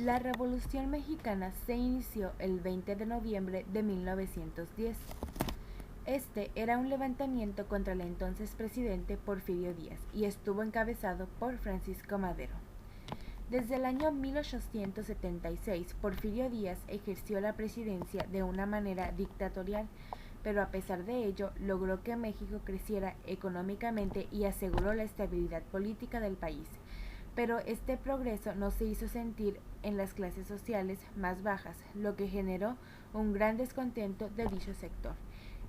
La Revolución Mexicana se inició el 20 de noviembre de 1910. Este era un levantamiento contra el entonces presidente Porfirio Díaz y estuvo encabezado por Francisco Madero. Desde el año 1876, Porfirio Díaz ejerció la presidencia de una manera dictatorial, pero a pesar de ello logró que México creciera económicamente y aseguró la estabilidad política del país. Pero este progreso no se hizo sentir en las clases sociales más bajas, lo que generó un gran descontento de dicho sector.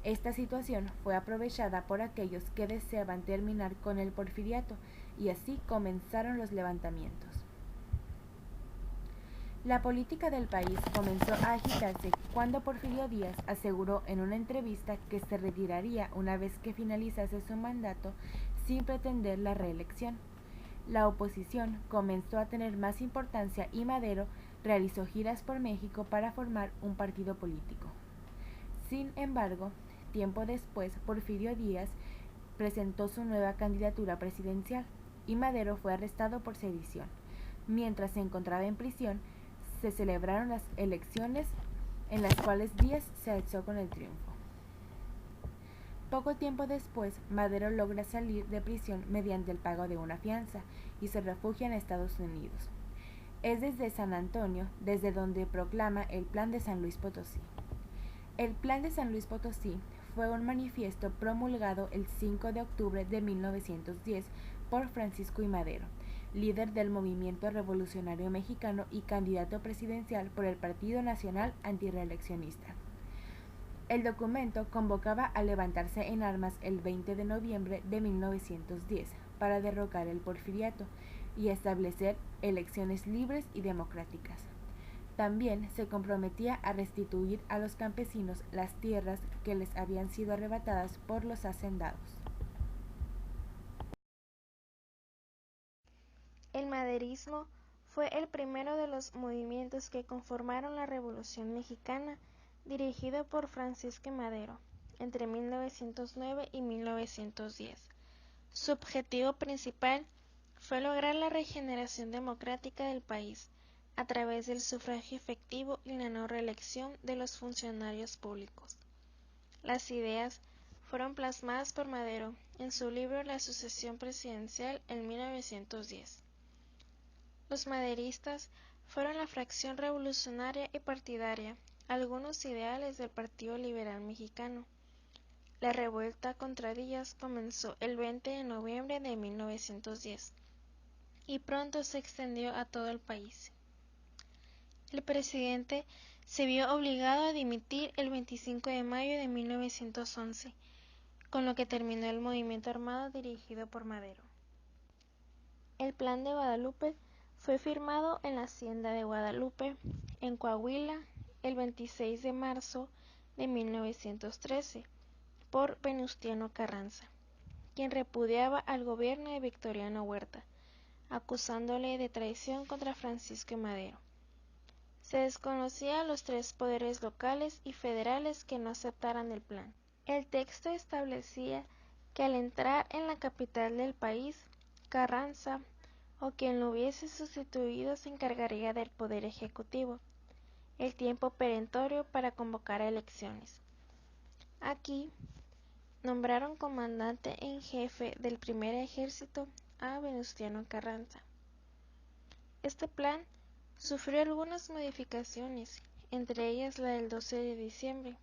Esta situación fue aprovechada por aquellos que deseaban terminar con el porfiriato, y así comenzaron los levantamientos. La política del país comenzó a agitarse cuando Porfirio Díaz aseguró en una entrevista que se retiraría una vez que finalizase su mandato sin pretender la reelección. La oposición comenzó a tener más importancia y Madero realizó giras por México para formar un partido político. Sin embargo, tiempo después, Porfirio Díaz presentó su nueva candidatura presidencial y Madero fue arrestado por sedición. Mientras se encontraba en prisión, se celebraron las elecciones en las cuales Díaz se alzó con el triunfo. Poco tiempo después, Madero logra salir de prisión mediante el pago de una fianza y se refugia en Estados Unidos. Es desde San Antonio desde donde proclama el Plan de San Luis Potosí. El Plan de San Luis Potosí fue un manifiesto promulgado el 5 de octubre de 1910 por Francisco I. Madero, líder del movimiento revolucionario mexicano y candidato presidencial por el Partido Nacional Antirreeleccionista. El documento convocaba a levantarse en armas el 20 de noviembre de 1910 para derrocar el porfiriato y establecer elecciones libres y democráticas. También se comprometía a restituir a los campesinos las tierras que les habían sido arrebatadas por los hacendados. El maderismo fue el primero de los movimientos que conformaron la Revolución Mexicana, dirigido por Francisco Madero entre 1909 y 1910. Su objetivo principal fue lograr la regeneración democrática del país a través del sufragio efectivo y la no reelección de los funcionarios públicos. Las ideas fueron plasmadas por Madero en su libro La sucesión presidencial en 1910. Los maderistas fueron la fracción revolucionaria y partidaria, algunos ideales del Partido Liberal Mexicano. La revuelta contra Díaz comenzó el 20 de noviembre de 1910 y pronto se extendió a todo el país. El presidente se vio obligado a dimitir el 25 de mayo de 1911, con lo que terminó el movimiento armado dirigido por Madero. El Plan de Guadalupe fue firmado en la Hacienda de Guadalupe, en Coahuila, el 26 de marzo de 1913, por Venustiano Carranza, quien repudiaba al gobierno de Victoriano Huerta, acusándole de traición contra Francisco Madero. Se desconocía a los tres poderes locales y federales que no aceptaran el plan. El texto establecía que al entrar en la capital del país, Carranza o quien lo hubiese sustituido se encargaría del poder ejecutivo, el tiempo perentorio para convocar a elecciones. Aquí nombraron comandante en jefe del primer ejército a Venustiano Carranza. Este plan sufrió algunas modificaciones, entre ellas la del 12 de diciembre,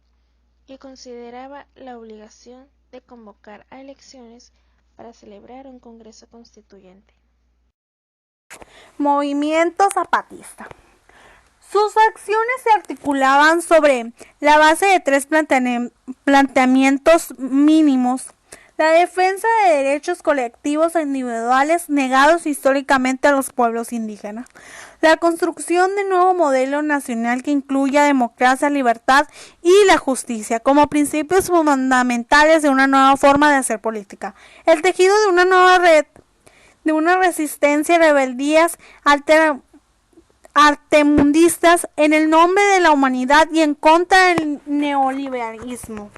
que consideraba la obligación de convocar a elecciones para celebrar un Congreso Constituyente. Movimiento zapatista. Sus acciones se articulaban sobre la base de tres planteamientos mínimos: la defensa de derechos colectivos e individuales negados históricamente a los pueblos indígenas, la construcción de un nuevo modelo nacional que incluya democracia, libertad y la justicia como principios fundamentales de una nueva forma de hacer política, el tejido de una nueva red de una resistencia y rebeldías artemundistas en el nombre de la humanidad y en contra del neoliberalismo.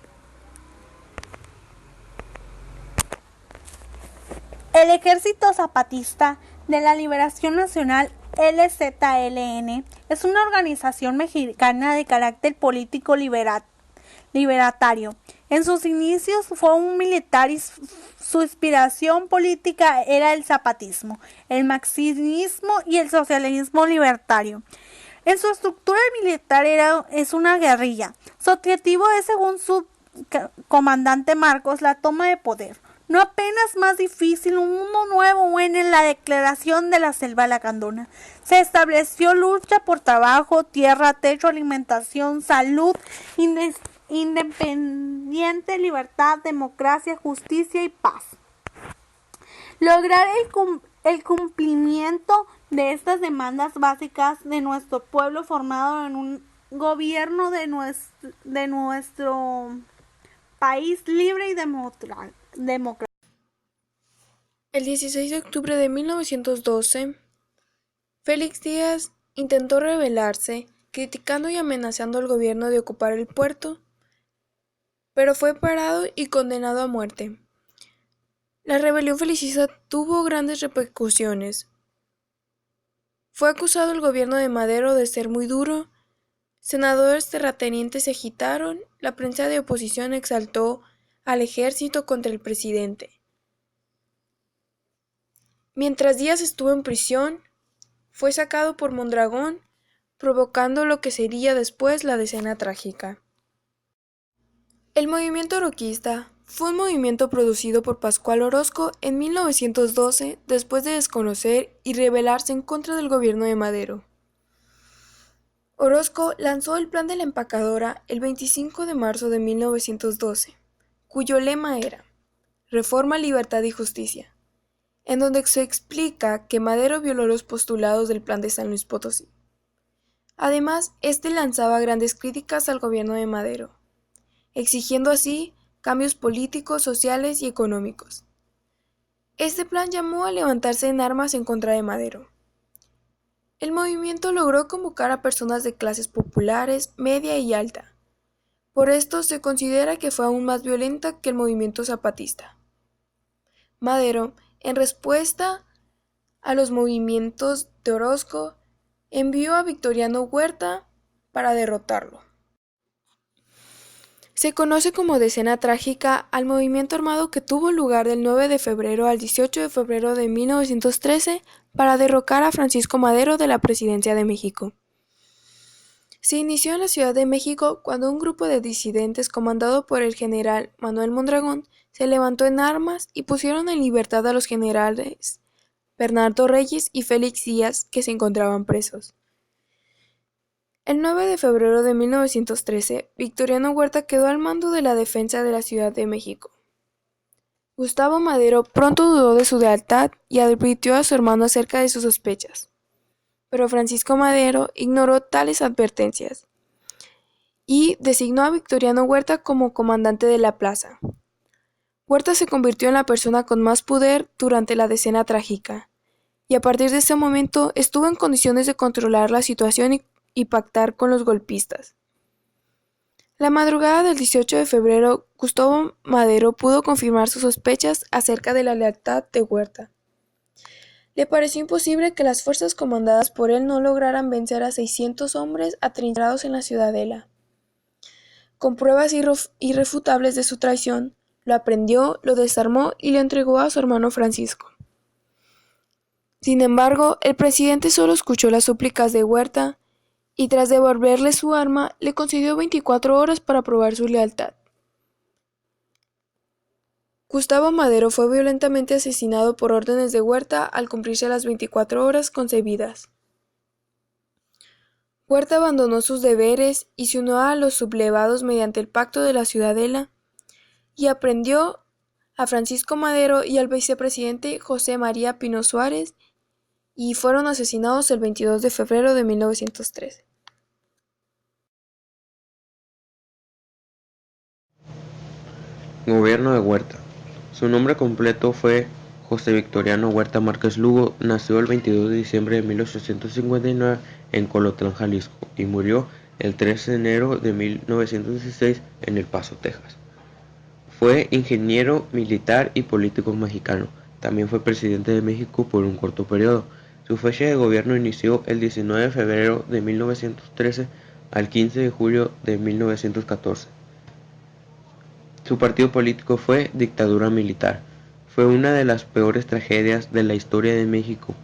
El Ejército Zapatista de la Liberación Nacional EZLN es una organización mexicana de carácter político libertario. En sus inicios fue un militar y su inspiración política era el zapatismo, el marxismo y el socialismo libertario. En su estructura militar es una guerrilla. Su objetivo es, según su comandante Marcos, la toma de poder. No apenas más difícil, un mundo nuevo en la declaración de la selva lacandona. Se estableció lucha por trabajo, tierra, techo, alimentación, salud, independiente, libertad, democracia, justicia y paz. Lograr el cumplimiento de estas demandas básicas de nuestro pueblo formado en un gobierno de nuestro país libre y democrático. El 16 de octubre de 1912, Félix Díaz intentó rebelarse, criticando y amenazando al gobierno de ocupar el puerto, pero fue parado y condenado a muerte. La rebelión felicista tuvo grandes repercusiones. Fue acusado el gobierno de Madero de ser muy duro, senadores terratenientes se agitaron, la prensa de oposición exaltó al ejército contra el presidente. Mientras Díaz estuvo en prisión, fue sacado por Mondragón, provocando lo que sería después la Decena Trágica. El movimiento oroquista fue un movimiento producido por Pascual Orozco en 1912 después de desconocer y rebelarse en contra del gobierno de Madero. Orozco lanzó el Plan de la Empacadora el 25 de marzo de 1912, cuyo lema era Reforma, Libertad y Justicia, en donde se explica que Madero violó los postulados del Plan de San Luis Potosí. Además, este lanzaba grandes críticas al gobierno de Madero, exigiendo así cambios políticos, sociales y económicos. Este plan llamó a levantarse en armas en contra de Madero. El movimiento logró convocar a personas de clases populares, media y alta. Por esto se considera que fue aún más violenta que el movimiento zapatista. Madero, en respuesta a los movimientos de Orozco, envió a Victoriano Huerta para derrotarlo. Se conoce como Decena Trágica al movimiento armado que tuvo lugar del 9 de febrero al 18 de febrero de 1913 para derrocar a Francisco Madero de la presidencia de México. Se inició en la Ciudad de México cuando un grupo de disidentes comandado por el general Manuel Mondragón se levantó en armas y pusieron en libertad a los generales Bernardo Reyes y Félix Díaz, que se encontraban presos. El 9 de febrero de 1913, Victoriano Huerta quedó al mando de la defensa de la Ciudad de México. Gustavo Madero pronto dudó de su lealtad y advirtió a su hermano acerca de sus sospechas. Pero Francisco Madero ignoró tales advertencias y designó a Victoriano Huerta como comandante de la plaza. Huerta se convirtió en la persona con más poder durante la Decena Trágica, y a partir de ese momento estuvo en condiciones de controlar la situación y pactar con los golpistas. La madrugada del 18 de febrero, Gustavo Madero pudo confirmar sus sospechas acerca de la lealtad de Huerta. Le pareció imposible que las fuerzas comandadas por él no lograran vencer a 600 hombres atrincherados en la ciudadela. Con pruebas irrefutables de su traición, lo aprehendió, lo desarmó y lo entregó a su hermano Francisco. Sin embargo, el presidente solo escuchó las súplicas de Huerta y tras devolverle su arma, le concedió 24 horas para probar su lealtad. Gustavo Madero fue violentamente asesinado por órdenes de Huerta al cumplirse las 24 horas concebidas. Huerta abandonó sus deberes y se unió a los sublevados mediante el Pacto de la Ciudadela y aprehendió a Francisco Madero y al vicepresidente José María Pino Suárez y fueron asesinados el 22 de febrero de 1913. Gobierno de Huerta. Su nombre completo fue José Victoriano Huerta Márquez Lugo. Nació el 22 de diciembre de 1859 en Colotlán, Jalisco, y murió el 13 de enero de 1916 en El Paso, Texas. Fue ingeniero militar y político mexicano. También fue presidente de México por un corto periodo. Su fecha de gobierno inició el 19 de febrero de 1913 al 15 de julio de 1914. Su partido político fue Dictadura Militar. Fue una de las peores tragedias de la historia de México.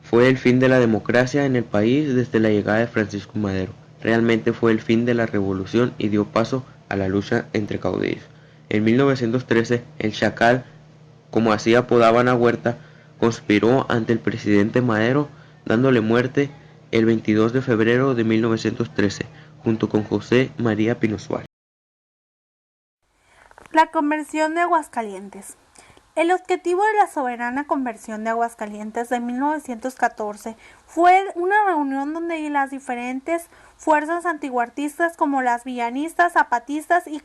Fue el fin de la democracia en el país desde la llegada de Francisco Madero. Realmente fue el fin de la revolución y dio paso a la lucha entre caudillos. En 1913, el Chacal, como así apodaban a Huerta, conspiró ante el presidente Madero, dándole muerte el 22 de febrero de 1913, junto con José María Pino Suárez. La conversión de Aguascalientes. El objetivo de la soberana conversión de Aguascalientes de 1914 fue una reunión donde las diferentes fuerzas antihuertistas como las villanistas, zapatistas y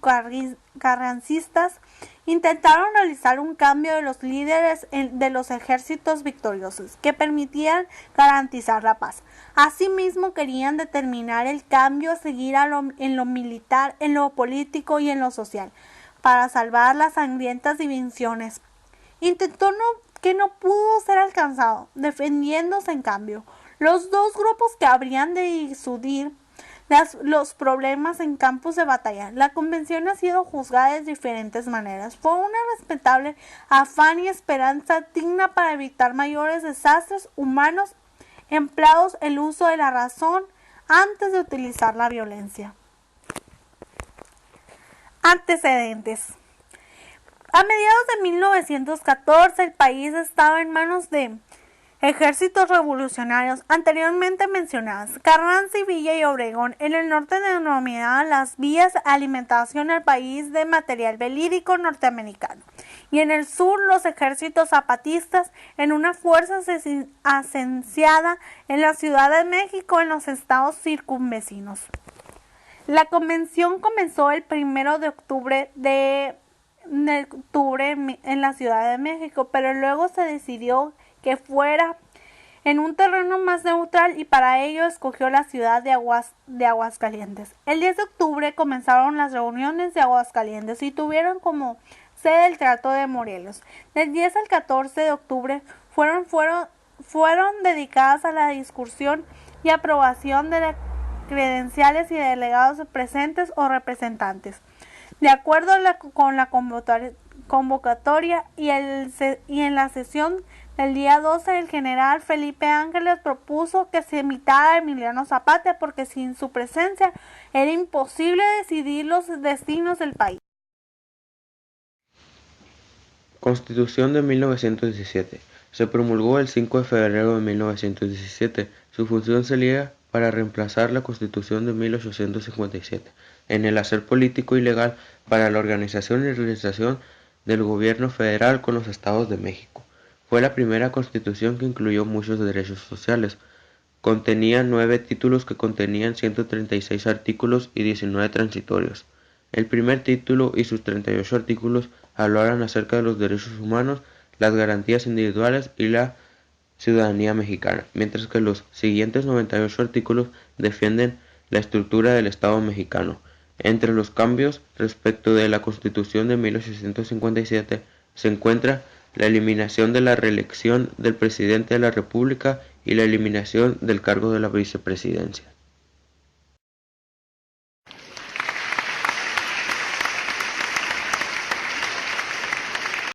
carrancistas intentaron realizar un cambio de los líderes de los ejércitos victoriosos que permitieran garantizar la paz. Asimismo, querían determinar el cambio a seguir en lo militar, en lo político y en lo social, para salvar las sangrientas divisiones. Intentó que no pudo ser alcanzado, defendiéndose en cambio los dos grupos que habrían de disuadir los problemas en campos de batalla. La convención ha sido juzgada de diferentes maneras. Fue una respetable afán y esperanza digna para evitar mayores desastres humanos, empleados el uso de la razón antes de utilizar la violencia. Antecedentes. A mediados de 1914 el país estaba en manos de ejércitos revolucionarios anteriormente mencionados. Carranza, Villa y Obregón en el norte denominaban las vías de alimentación al país de material bélico norteamericano, y en el sur los ejércitos zapatistas en una fuerza asenciada en la Ciudad de México en los estados circunvecinos. La convención comenzó el 1 de octubre en la Ciudad de México, pero luego se decidió que fuera en un terreno más neutral y para ello escogió la ciudad de Aguascalientes. El 10 de octubre comenzaron las reuniones de Aguascalientes y tuvieron como sede el Teatro de Morelos. Del 10 al 14 de octubre fueron dedicadas a la discusión y aprobación de credenciales y delegados presentes o representantes. De acuerdo con la convocatoria y en la sesión del día 12, el general Felipe Ángeles propuso que se imitara a Emiliano Zapata porque sin su presencia era imposible decidir los destinos del país. Constitución de 1917. Se promulgó el 5 de febrero de 1917. Su función sería para reemplazar la Constitución de 1857 en el hacer político y legal para la organización y realización del gobierno federal con los estados de México. Fue la primera constitución que incluyó muchos derechos sociales. Contenía 9 títulos que contenían 136 artículos y 19 transitorios. El primer título y sus 38 artículos hablaban acerca de los derechos humanos, las garantías individuales y la ciudadanía mexicana, mientras que los siguientes 98 artículos defienden la estructura del Estado mexicano. Entre los cambios respecto de la Constitución de 1857 se encuentra la eliminación de la reelección del presidente de la República y la eliminación del cargo de la vicepresidencia.